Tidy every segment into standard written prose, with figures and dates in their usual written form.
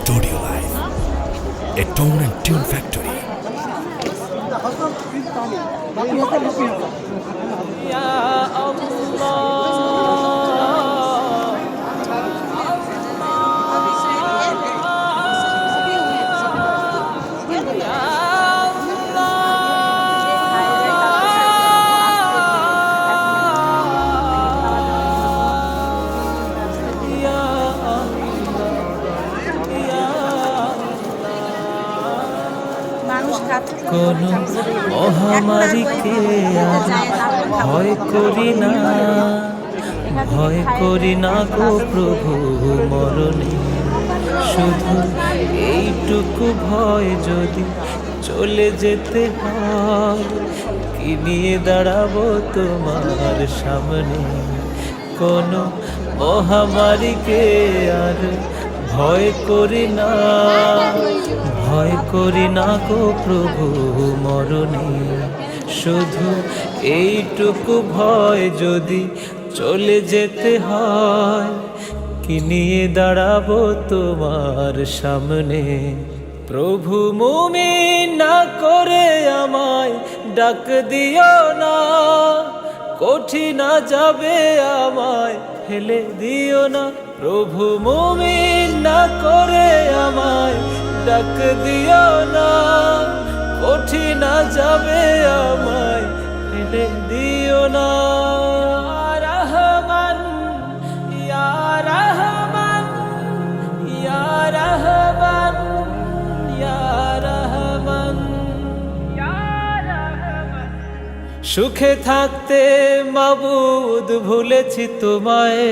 Studio Life, a tone and tune factory. Ya Allah, কোন মহামারীকে ভয় করি না, ভয় করি না গো প্রভু মরণে। শুধু এইটুকু ভয় যদি চলে যেতে হয়, কি নিয়ে দাঁড়াবো তোমার সামনে। কোন মহামারীকে আর ভয় করি না, ভয় করি না গো প্রভু মরণে। শুধু এইটুকু ভয় যদি চলে যেতে হয়, কি নিয়ে দাঁড়াবো তোমার সামনে। প্রভু মুমিন না করে আমায় ডাক দিও না, কঠিন যাবে আমায় ফেলে দিও না। প্রভু মুমিন না করে আমায় ডাক দিও না, কঠিন যাবে আমায় ফেলে দিও না। রহমান ইয়া রহমান ইয়া রহমান ইয়া রহমান ইয়া রহমান। সুখে থাকতে মাবুদ ভুলেছি তোমায়,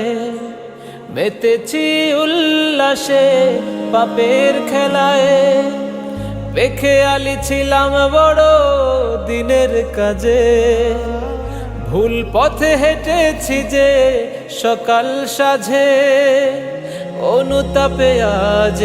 মেতেছি উল্লাসে পাপের খেলায়। বেখেয়ালি ছিলাম বড় দিনের কাজে, ভুল পথে হেঁটেছি যে সকাল সাঝে। অনুতাপে আজ